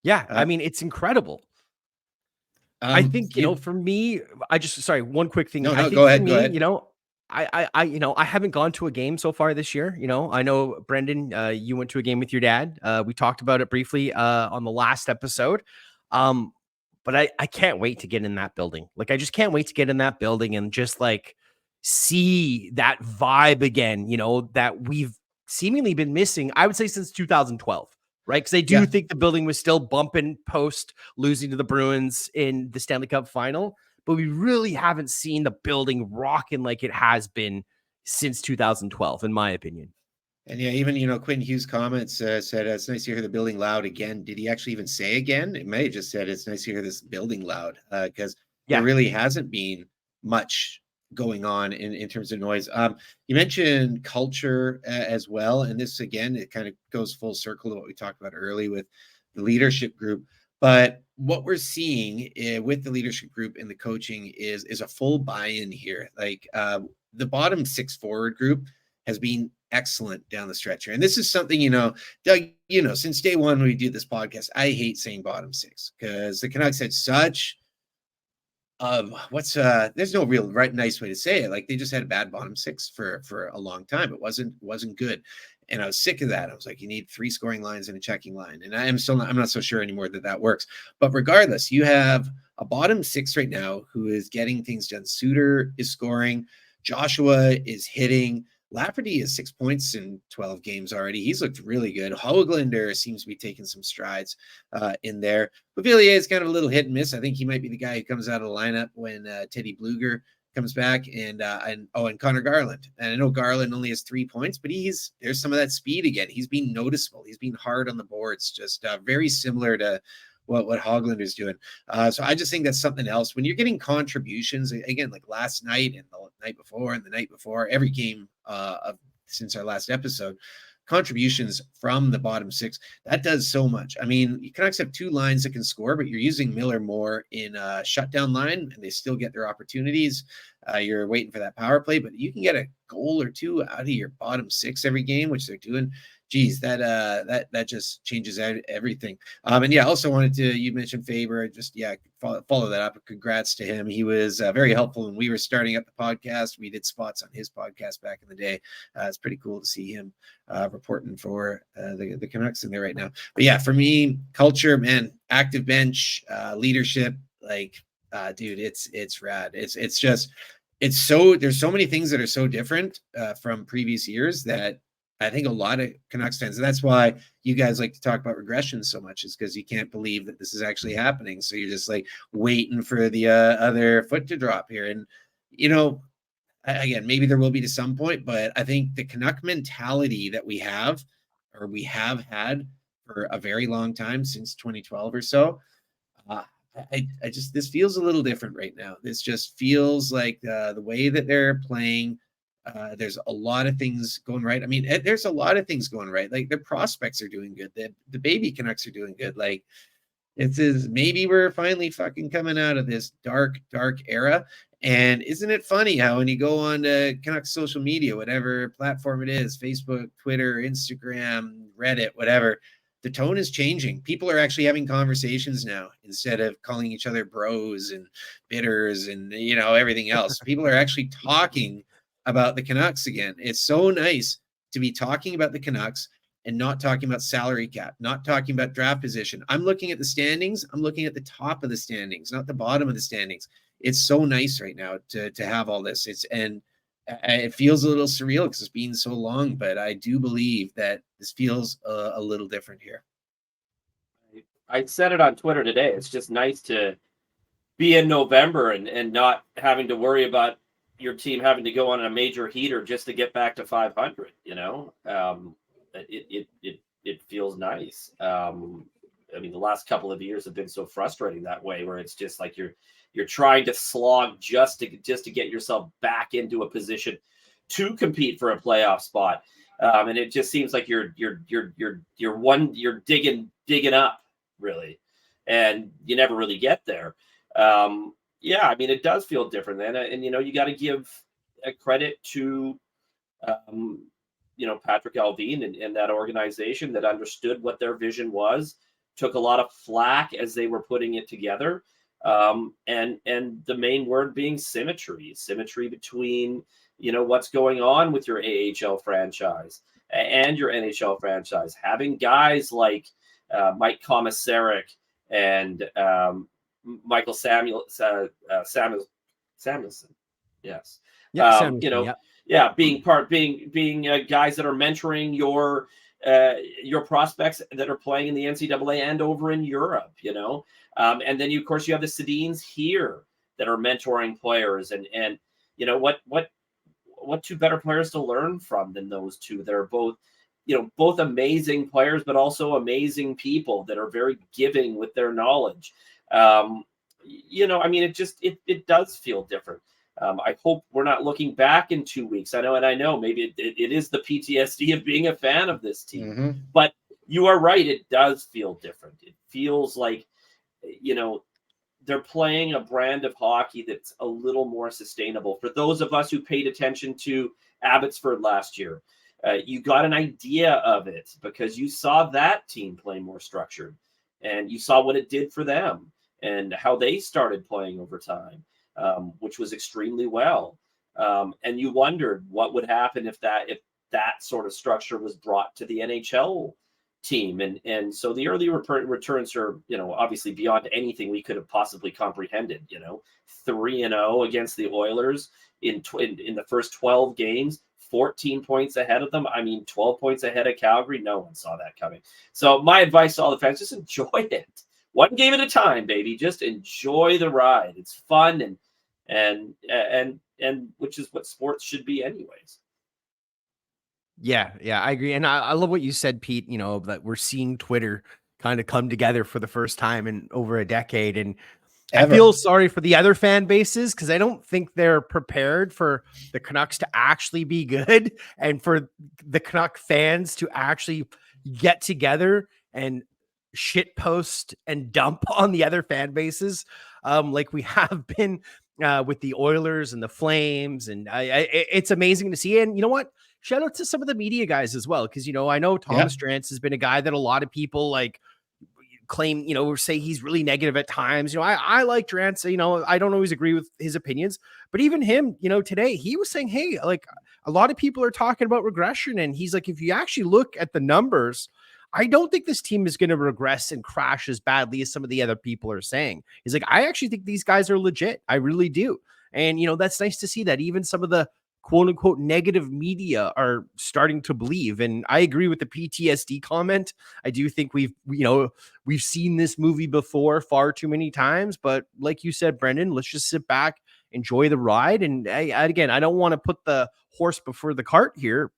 Yeah, I mean, it's incredible. I think, for me, sorry, one quick thing. No, I think go ahead, for go me, ahead. I haven't gone to a game so far this year. I know Brendan, you went to a game with your dad. We talked about it briefly on the last episode. But I can't wait to get in that building. I just can't wait to get in that building and just see that vibe again, that we've seemingly been missing, I would say, since 2012. Right. Because I do think the building was still bumping post losing to the Bruins in the Stanley Cup final, but we really haven't seen the building rocking like it has been since 2012, in my opinion. And yeah, even, Quinn Hughes' comments said, it's nice to hear the building loud again. Did he actually even say again? It may have just said, it's nice to hear this building loud, because there really hasn't been much going on in terms of noise. You mentioned culture as well. And this, again, it kind of goes full circle to what we talked about early with the leadership group. But what we're seeing with the leadership group and the coaching is a full buy-in here. The bottom six forward group has been excellent down the stretch here. And this is something, Doug, since day one when we do this podcast, I hate saying bottom six because the Canucks had such there's no real nice way to say it. They just had a bad bottom six for a long time. It wasn't good. And I was sick of that. I was like, you need 3 scoring lines and a checking line. And I'm not so sure anymore that works. But regardless, you have a bottom six right now who is getting things done. Suter is scoring. Joshua is hitting. Lafferty has 6 points in 12 games already. He's looked really good. Höglander seems to be taking some strides in there. Beauvillier is kind of a little hit and miss. I think he might be the guy who comes out of the lineup when Teddy Bluger comes back, and Connor Garland. And I know Garland only has 3 points, but there's some of that speed again. He's been noticeable. He's been hard on the boards, just very similar to what Hoglander's doing. So I just think that's something else. When you're getting contributions, again, like last night and the night before and the night before, every game since our last episode, contributions from the bottom six, that does so much. I mean, you Canucks have two lines that can score, but you're using Miller more in a shutdown line, and they still get their opportunities. You're waiting for that power play, but you can get a goal or two out of your bottom six every game, which they're doing. Geez, that just changes out everything. And yeah, also wanted to, you mentioned Faber, just follow that up. Congrats to him. He was very helpful when we were starting up the podcast. We did spots on his podcast back in the day. It's pretty cool to see him reporting for the Canucks in there right now. But yeah, for me, culture, man, active bench, leadership, like dude, it's rad. It's just, it's so, there's so many things that are so different from previous years that I think a lot of Canucks fans, and that's why you guys like to talk about regression so much, is because you can't believe that this is actually happening. So you're just like waiting for the other foot to drop here. And, you know, again, maybe there will be to some point, but I think the Canuck mentality that we have, or we have had for a very long time, since 2012 or so, I just, this feels a little different right now. This just feels like the way that they're playing. There's a lot of things going right. I mean, there's a lot of things going right. Like, their prospects are doing good. The baby Canucks are doing good. Like, it says maybe we're finally fucking coming out of this dark era. And isn't it funny how when you go on to Canucks social media, whatever platform it is, Facebook, Twitter, Instagram, Reddit, whatever, the tone is changing. People are actually having conversations now instead of calling each other bros and bitters and, you know, everything else. People are actually talking about the Canucks again. It's so nice to be talking about the Canucks and not talking about salary cap, not talking about draft position. I'm looking at the standings. I'm looking at the top of the standings, not the bottom of the standings. It's so nice right now to have all this. It feels a little surreal because it's been so long, but I do believe that this feels a little different here. I said it on Twitter today. It's just nice to be in November and not having to worry about your team having to go on a major heater just to get back to 500. You know, it feels nice. I mean, the last couple of years have been so frustrating that way, where it's just like you're trying to slog just to get yourself back into a position to compete for a playoff spot, and it just seems like you're digging up, really, and you never really get there. Yeah, I mean, it does feel different then, and you know, you got to give a credit to you know, Patrick Alvin and that organization that understood what their vision was, took a lot of flack as they were putting it together. And the main word being symmetry between, you know, what's going on with your AHL franchise and your NHL franchise, having guys like Mike Komisarek and Michael Samuelson. Yes. Yeah, You know, yeah. being guys that are mentoring your prospects that are playing in the NCAA and over in Europe, you know. And then of course you have the Sedins here that are mentoring players, and you know, what two better players to learn from than those two that are both, you know, both amazing players, but also amazing people that are very giving with their knowledge. You know, I mean, it does feel different. I hope we're not looking back in 2 weeks. I know maybe it is the PTSD of being a fan of this team, but you are right. It does feel different. It feels like, you know, they're playing a brand of hockey that's a little more sustainable. For those of us who paid attention to Abbotsford last year, you got an idea of it because you saw that team play more structured, and you saw what it did for them and how they started playing over time, which was extremely well. And you wondered what would happen if that sort of structure was brought to the NHL team. And so the early returns are, you know, obviously beyond anything we could have possibly comprehended. You know, 3-0 against the Oilers in the first 12 games, 14 points ahead of them. I mean, 12 points ahead of Calgary. No one saw that coming. So my advice to all the fans, just enjoy it. One game at a time, baby. Just enjoy the ride. It's fun and which is what sports should be anyways. Yeah, I agree. And I love what you said, Pete, you know, that we're seeing Twitter kind of come together for the first time in over a decade. And I Ever. feel sorry for the other fan bases because I don't think they're prepared for the Canucks to actually be good and for the Canuck fans to actually get together and shit post and dump on the other fan bases, like we have been with the Oilers and the Flames. And it's amazing to see. And you know what? Shout out to some of the media guys as well, because I know Thomas Drance has been a guy that a lot of people like claim, or say he's really negative at times. I like Drance, I don't always agree with his opinions, but even him, today he was saying, hey, like a lot of people are talking about regression. And he's like, if you actually look at the numbers, I don't think this team is going to regress and crash as badly as some of the other people are saying. He's like, I actually think these guys are legit. I really do. And, that's nice to see that even some of the quote unquote negative media are starting to believe. And I agree with the PTSD comment. I do think we've seen this movie before far too many times, but like you said, Brendan, let's just sit back, enjoy the ride. And again, I don't want to put the horse before the cart here,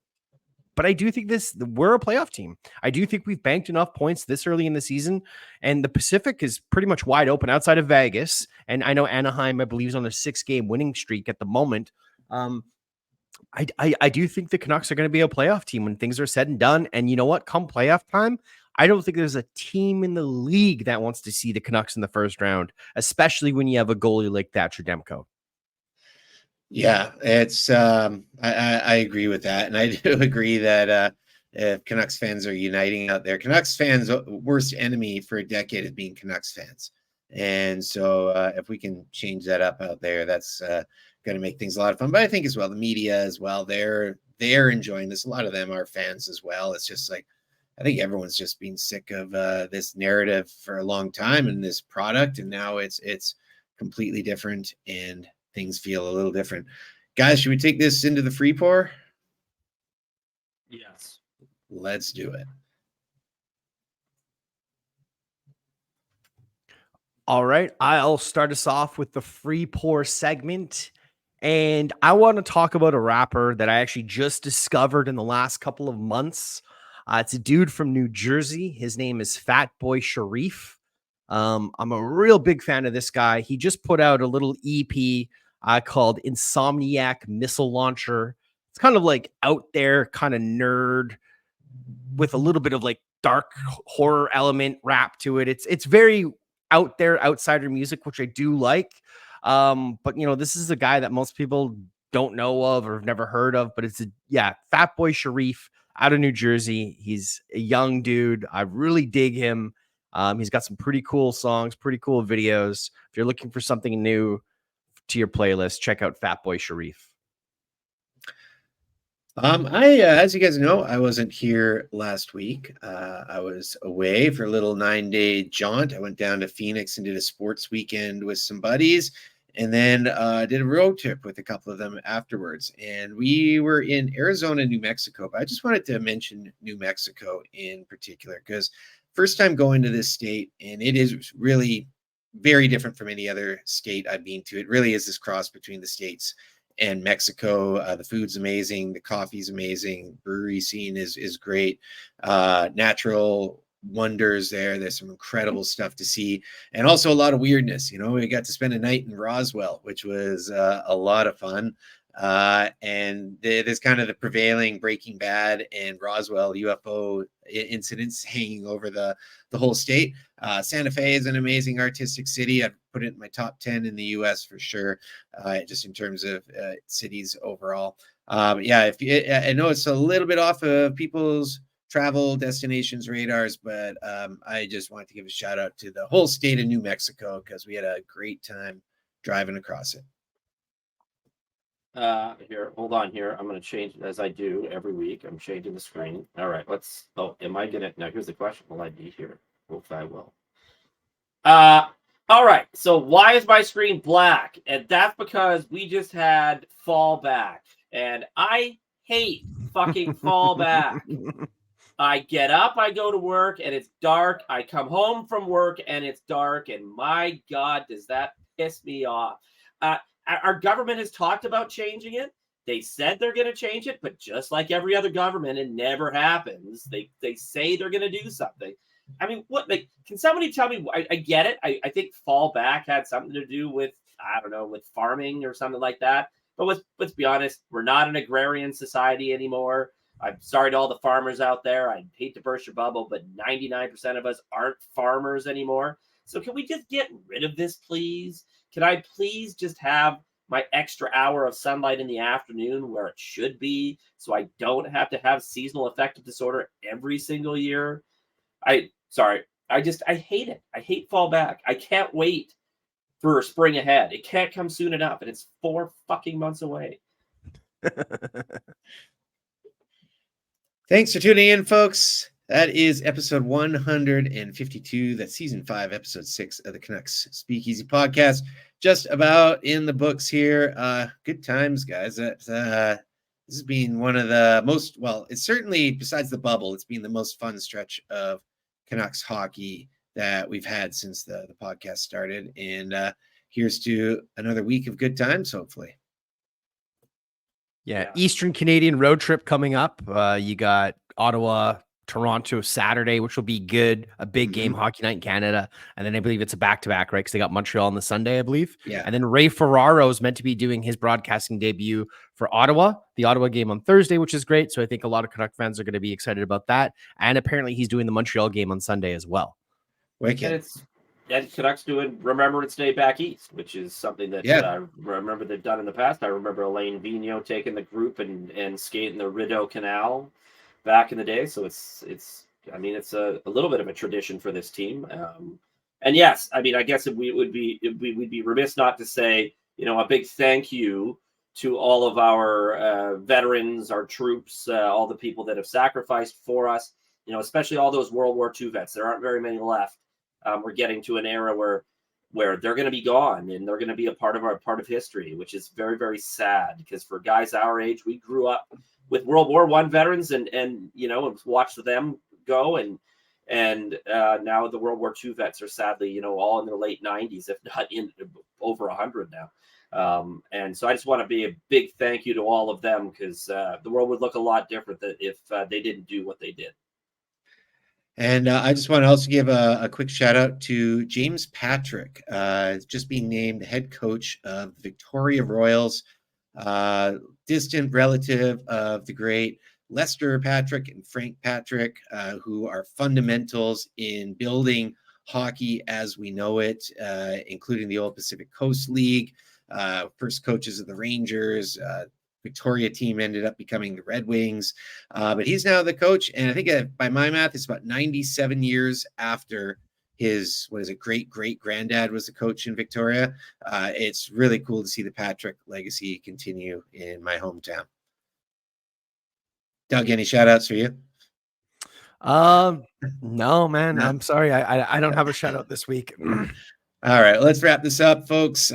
but I do think we're a playoff team. I do think we've banked enough points this early in the season, and the Pacific is pretty much wide open outside of Vegas. And I know Anaheim, I believe, is on a 6-game winning streak at the moment. I do think the Canucks are going to be a playoff team when things are said and done. And you know what? Come playoff time, I don't think there's a team in the league that wants to see the Canucks in the first round, especially when you have a goalie like Thatcher Demko. Yeah, it's I agree with that, and I do agree that if Canucks fans are uniting out there, Canucks fans' worst enemy for a decade has been Canucks fans, and so if we can change that up out there, that's going to make things a lot of fun. But I think as well the media as well, they're enjoying this. A lot of them are fans as well. It's just like I think everyone's just been sick of this narrative for a long time and this product, and now it's completely different and things feel a little different. Guys, should we take this into the free pour? Yes. Let's do it. All right. I'll start us off with the free pour segment. And I want to talk about a rapper that I actually just discovered in the last couple of months. It's a dude from New Jersey. His name is Fatboy Sharif. I'm a real big fan of this guy. He just put out a little EP called Insomniac Missile Launcher. It's kind of like out there, kind of nerd with a little bit of like dark horror element rap to it. It's very out there, outsider music, which I do like. But this is a guy that most people don't know of or have never heard of, but Fatboy Sharif out of New Jersey. He's a young dude. I really dig him. He's got some pretty cool songs, pretty cool videos. If you're looking for something new to your playlist, check out Fatboy Sharif. As you guys know, I wasn't here last week. I was away for a little 9-day jaunt. I went down to Phoenix and did a sports weekend with some buddies, and then did a road trip with a couple of them afterwards. And we were in Arizona, New Mexico. But I just wanted to mention New Mexico in particular because first time going to this state, and it is really very different from any other state I've been to. It really is this cross between the States and Mexico. The food's amazing. The coffee's amazing. Brewery scene is great. Natural wonders there. There's some incredible stuff to see. And also a lot of weirdness. We got to spend a night in Roswell, which was a lot of fun. And there's kind of the prevailing Breaking Bad and Roswell UFO incidents hanging over the whole state. Santa Fe is an amazing artistic city. I'd put it in my top 10 in the US for sure, just in terms of cities overall. I know it's a little bit off of people's travel destinations radars, but I just wanted to give a shout out to the whole state of New Mexico because we had a great time driving across it. Here, hold on here. I'm going to change as I do every week. I'm changing the screen. All right, am I going to, now here's the question. Will I be here? Hope I will. All right. So why is my screen black? And that's because we just had fallback and I hate fucking fallback. I get up, I go to work and it's dark. I come home from work and it's dark. And my God, does that piss me off? Our government has talked about changing it. They said they're going to change it, but just like every other government, it never happens. They say they're going to do something. I mean, what, like, can somebody tell me? I get it. I think fall back had something to do with, I don't know, with farming or something like that. But let's be honest, we're not an agrarian society anymore. I'm sorry to all the farmers out there. I hate to burst your bubble, but 99% of us aren't farmers anymore. So can we just get rid of this, please? Can I please just have my extra hour of sunlight in the afternoon where it should be, so I don't have to have seasonal affective disorder every single year? I hate it. I hate fall back. I can't wait for spring ahead. It can't come soon enough, and it's 4 fucking months away. Thanks for tuning in, folks. That is episode 152. That's season 5, episode 6 of the Canucks Speakeasy podcast. Just about in the books here. Good times, guys. This has been one of the most, well, it's certainly, besides the bubble, it's been the most fun stretch of Canucks hockey that we've had since the podcast started. And here's to another week of good times, hopefully. Yeah, Eastern Canadian road trip coming up. You got Ottawa, Toronto Saturday, which will be good. A big game, hockey night in Canada. And then I believe it's a back-to-back, right? Because they got Montreal on the Sunday, I believe. Yeah. And then Ray Ferraro is meant to be doing his broadcasting debut for Ottawa, the Ottawa game on Thursday, which is great. So I think a lot of Canuck fans are going to be excited about that. And apparently he's doing the Montreal game on Sunday as well. Wicked. And Canucks doing Remembrance Day back east, which is something that I remember they've done in the past. I remember Elaine Vigneault taking the group and skating the Rideau Canal back in the day. So it's a little bit of a tradition for this team. And yes, I mean, I guess we'd be remiss not to say, a big thank you to all of our veterans, our troops, all the people that have sacrificed for us, especially all those World War II vets. There aren't very many left. We're getting to an era where they're going to be gone and they're going to be a part of history, which is very, very sad, because for guys our age, we grew up with World War I veterans and watched them go, and now the World War II vets are sadly, all in their late 90s, if not in over 100 now. And so I just want to be a big thank you to all of them, because the world would look a lot different if they didn't do what they did. And I just want to also give a quick shout out to James Patrick, just being named head coach of Victoria Royals, distant relative of the great Lester Patrick and Frank Patrick, who are fundamentals in building hockey as we know it, including the old Pacific Coast League, first coaches of the Rangers. Victoria team ended up becoming the Red Wings, but he's now the coach. And I think by my math, it's about 97 years after his, great granddad was the coach in Victoria. It's really cool to see the Patrick legacy continue in my hometown. Doug, any shout outs for you? No, man, I'm sorry. I don't have a shout out this week. All right, let's wrap this up, folks.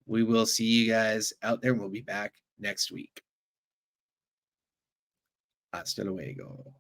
We will see you guys out there. We'll be back next week. Hasta luego.